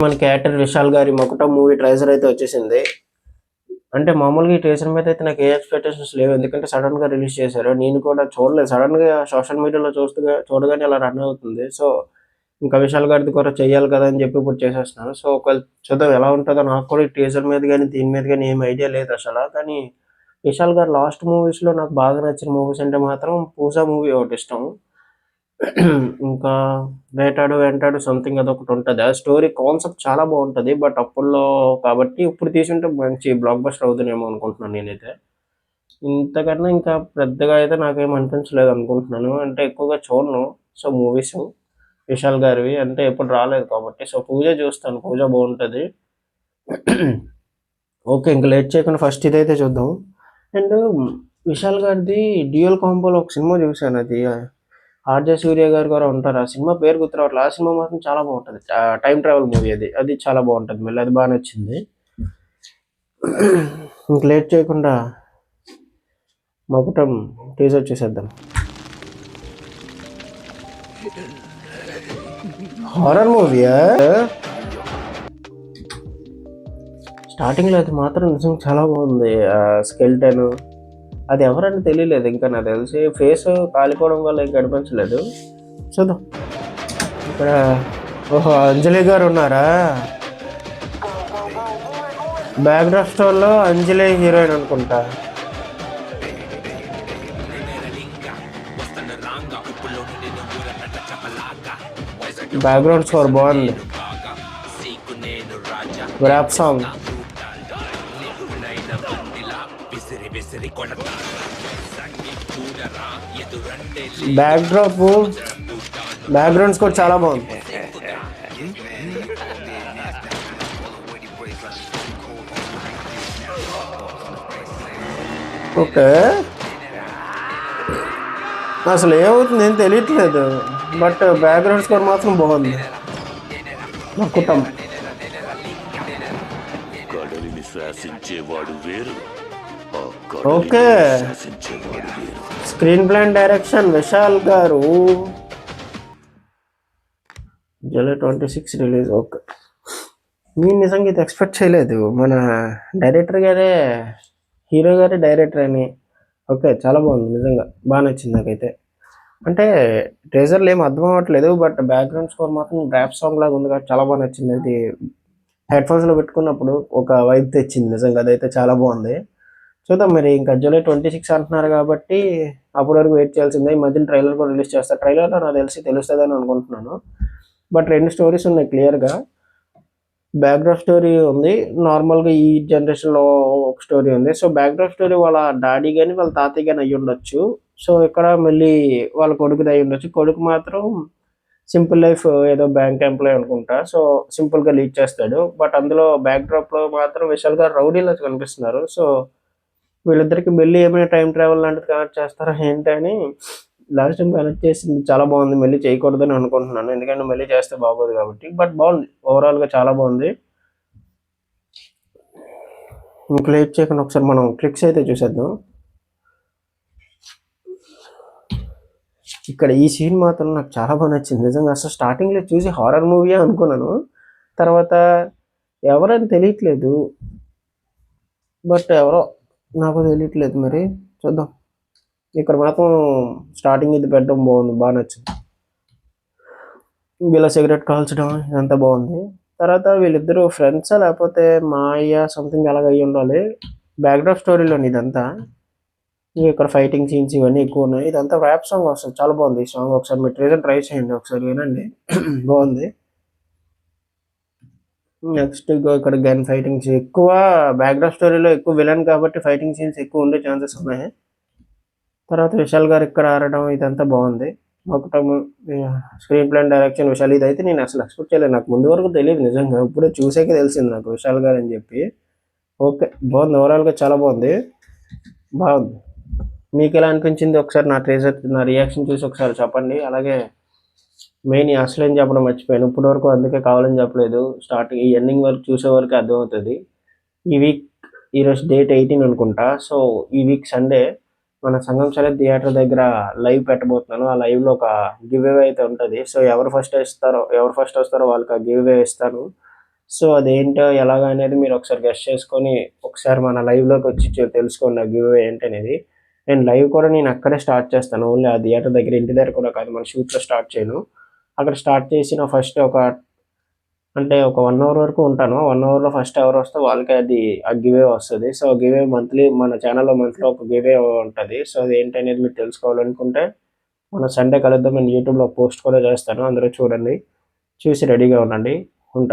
మనకి యాక్టర్ విశాల్ గారి మొకట movie trailer అయితే వచ్చేసింది. అంటే మామూలుగా ఈ టీజర్ మీద అయితే నాకు ఏ ఎక్స్పెక్టేషన్స్ లేవు. ఎందుకంటే సడన్ గా రిలీజ్ చేశారు. నేను కూడా చూడలేదు. సడన్ గా సోషల్ మీడియాలో చూడగానే అలా రన్ అవుతుంది. సో ఇంకా విశాల్ గారిది కూడా చెయ్యాలి కదా అని చెప్పి ఇప్పుడు చేసేస్తున్నాను. సో ఒకవేళ చూద్దాం ఎలా ఉంటుందో. నాకు కూడా ఈ టీజర్ మీద కానీ దీని మీద కానీ ఏం ఐడియా లేదు అసలు. కానీ విశాల్ గారు లాస్ట్ మూవీస్లో నాకు బాగా నచ్చిన మూవీస్ అంటే మాత్రం పూజా మూవీ ఒకటి ఇష్టం. ఇంకా వేటాడు వెంటాడు సంథింగ్ అదొకటి ఉంటుంది. ఆ స్టోరీ కాన్సెప్ట్ చాలా బాగుంటుంది. బట్ అప్పుల్లో కాబట్టి ఇప్పుడు తీసుంటే మంచి బ్లాక్ బస్టర్ అవుతుందేమో అనుకుంటున్నాను నేనైతే. ఇంతకన్నా ఇంకా పెద్దగా అయితే నాకేం అనిపించలేదు అనుకుంటున్నాను. అంటే ఎక్కువగా చూడను. సో మూవీస్ విశాల్ గారివి అంటే ఎప్పుడు రాలేదు కాబట్టి. సో పూజ చూస్తాను. పూజ బాగుంటుంది. ఓకే, ఇంకా లేట్ చేయకుండా ఫస్ట్ ఇదైతే చూద్దాం. అండ్ విశాల్ గారిది డ్యూయల్ కాంబోలో ఒక సినిమా చూశాను. అది ఆర్జే సూర్య గారు కూడా ఉంటారు. ఆ సినిమా పేరు గుర్తురావట్లేదు. ఆ సినిమా మాత్రం చాలా బాగుంటుంది. టైం ట్రావెల్ మూవీ అది చాలా బాగుంటుంది. మళ్ళీ అది బాగా నచ్చింది. ఇంక లేట్ చేయకుండా మొకటం టీజర్ చూసేద్దాం. హారర్ మూవీయా? స్టార్టింగ్లో అది మాత్రం నిజంగా చాలా బాగుంది. స్కెల్టన్ అది ఎవరని తెలియలేదు. ఇంకా నాకు తెలిసి ఫేస్ కాలిపోవడం వల్ల ఇంకా కనిపించలేదు. చూద్దాం. ఇక్కడ ఓహో అంజలి గారు ఉన్నారా? బ్యాక్డ్రాప్ స్టోర్లో అంజలి హీరోయిన్ అనుకుంటా. బ్యాక్గ్రౌండ్ స్కోర్ బాగుంది. Rap song. బ్యాక్గ్రౌండ్ స్కోర్ చాలా బాగుంది. ఓకే, అసలు ఏమవుతుంది ఏం తెలియట్లేదు. బట్ బ్యాక్గ్రౌండ్ స్కోర్ మాత్రం బాగుంది. మా కుటుంబం. Okay, screen play direction Vishal గారు. July 26 release. ఓకే, నేను నిజంగా ఇది ఎక్స్పెక్ట్ చేయలేదు. మన డైరెక్టర్ గారే, హీరో గారే డైరెక్టర్ అని. ఓకే, చాలా బాగుంది. నిజంగా బాగా నచ్చింది నాకైతే. అంటే ట్రేజర్లు ఏం అర్థం అవ్వట్లేదు. బట్ బ్యాక్గ్రౌండ్ స్కోర్ మాత్రం ర్యాప్ సాంగ్ లాగా ఉంది కాబట్టి చాలా బాగా నచ్చింది. అది హెడ్ఫోన్స్లో పెట్టుకున్నప్పుడు ఒక వైబ్ తెచ్చింది. నిజంగా అదైతే చాలా బాగుంది. చూద్దాం మరి. ఇంకా జూలై 26 అంటున్నారు కాబట్టి అప్పటి వరకు వెయిట్ చేయాల్సిందే. ఈ మధ్యన ట్రైలర్ కూడా రిలీజ్ చేస్తారు. ట్రైలర్లో నాకు తెలుస్తుందని అనుకుంటున్నాను. బట్ 2 స్టోరీస్ ఉన్నాయి క్లియర్గా. బ్యాక్డ్రాప్ స్టోరీ ఉంది, నార్మల్గా ఈ జనరేషన్లో ఒక స్టోరీ ఉంది. సో బ్యాక్డ్రాప్ స్టోరీ వాళ్ళ డాడీ కానీ వాళ్ళ తాతయ్య కానీ అయ్యి ఉండొచ్చు. సో ఇక్కడ మళ్ళీ వాళ్ళ కొడుకుది అయ్యి ఉండొచ్చు. కొడుకు మాత్రం సింపుల్ లైఫ్, ఏదో బ్యాంక్ ఎంప్లాయ్ అనుకుంటా. సో సింపుల్గా లీడ్ చేస్తాడు. బట్ అందులో బ్యాక్డ్రాప్లో మాత్రం విశాల్ గారు రౌడీలో కనిపిస్తున్నారు. సో వీళ్ళిద్దరికి మళ్ళీ ఏమైనా టైం ట్రావెల్ లాంటిది కనెక్ట్ చేస్తారా ఏంటని లాస్ట్ టైం కనెక్ట్ చేసింది చాలా బాగుంది. మళ్ళీ చేయకూడదని అనుకుంటున్నాను. ఎందుకంటే మళ్ళీ చేస్తే బాగోదు కాబట్టి. బట్ బాగుంది, ఓవరాల్గా చాలా బాగుంది. ఇంక లేట్ చేయకుండా ఒకసారి మనం క్లిక్స్ అయితే చూసేద్దాం. ఇక్కడ ఈ సీన్ మాత్రం నాకు చాలా బాగా నచ్చింది నిజంగా. అసలు స్టార్టింగ్లో చూసి హారర్ మూవీ అనుకున్నాను. తర్వాత ఎవరని తెలియట్లేదు. బట్ ఎవరో నాకు తెలియట్లేదు. మరి చూద్దాం. ఇక్కడ మాత్రం స్టార్టింగ్ ఇది పెట్టడం బాగుంది, బాగా నచ్చింది. వీళ్ళ సిగరెట్ కాల్చడం ఇదంతా బాగుంది. తర్వాత వీళ్ళిద్దరూ ఫ్రెండ్సా లేకపోతే మాయ సంథింగ్ అలాగ అయ్యి ఉండాలి. బ్యాక్డ్రాప్ స్టోరీలోని ఇదంతా. ఇక్కడ ఫైటింగ్ సీన్స్ ఇవన్నీ ఎక్కువ ఉన్నాయి. ఇదంతా ర్యాప్ సాంగ్ వస్తుంది, చాలా బాగుంది ఈ సాంగ్. ఒకసారి మీరు ట్రేజర్ ట్రై చేయండి, ఒకసారి వినండి. బాగుంది. నెక్స్ట్ ఇక్కడ గన్ ఫైటింగ్స్ ఎక్కువ. బ్యాక్డ్రాప్ స్టోరీలో ఎక్కువ విలన్ కాబట్టి ఫైటింగ్ సీన్స్ ఎక్కువ ఉండే ఛాన్సెస్ ఉన్నాయి. తర్వాత విశాల్ గారు ఇక్కడ ఆడడం ఇదంతా బాగుంది. ఒకటం స్క్రీన్ ప్లే డైరెక్షన్ విశాల్. ఇదైతే నేను అసలు ఎక్స్పెక్ట్ చేయలేదు. నాకు ముందు వరకు తెలియదు నిజంగా. ఇప్పుడే చూసాకే తెలిసింది నాకు విశాల్ గారు అని చెప్పి. ఓకే, బాగుంది. ఓవరాల్గా చాలా బాగుంది. మీకు ఎలా అనిపించింది ఒకసారి నా రియాక్షన్ చూసి ఒకసారి చెప్పండి. అలాగే మెయిన్ అసలు ఏం చెప్పడం మర్చిపోయాను ఇప్పటి వరకు, అందుకే కావాలని చెప్పలేదు. స్టార్టింగ్ ఈ ఎండింగ్ వరకు చూసే వరకు అర్థమవుతుంది. ఈ వీక్ ఈరోజు డేట్ 18 అనుకుంటా. సో ఈ వీక్ సండే మన సంగం చలే థియేటర్ దగ్గర లైవ్ పెట్టబోతున్నాను. ఆ లైవ్లో ఒక గివ్ అవే అయితే ఉంటుంది. సో ఎవరు ఫస్ట్ వస్తారో వాళ్ళకి ఆ గివ్ అవే ఇస్తాను. సో అదేంటో ఎలాగా అనేది మీరు ఒకసారి గెస్ చేసుకొని ఒకసారి మన లైవ్లోకి వచ్చి తెలుసుకోండి ఆ గివ్ అవే ఏంటనేది. నేను లైవ్ కూడా నేను అక్కడే స్టార్ట్ చేస్తాను. ఓన్లీ ఆ థియేటర్ దగ్గర ఇంటి దగ్గర కూడా కాదు, మన షూట్‌లో స్టార్ట్ చేయను. అక్కడ స్టార్ట్ చేసిన ఫస్ట్ ఒక 1 అవర్ వరకు ఉంటాను. 1 అవర్‌లో ఫస్ట్ ఎవరొస్తే వాళ్ళకే ఆ గివ్ అవే వస్తది. సో, గివ్ అవే మంత్లీ మన ఛానెల్‌లో మంత్లీ ఒక గివ్ అవే ఉంటది. సో, అదేంటనేది మీరు తెలుసుకోవాలనుకుంటే మనం సండే కలుద్దాం. నేను యూట్యూబ్‌లో పోస్ట్ కూడా చేస్తాను. అందరూ చూడండి. చూసి రెడీగా ఉండండి. ఉంటాను.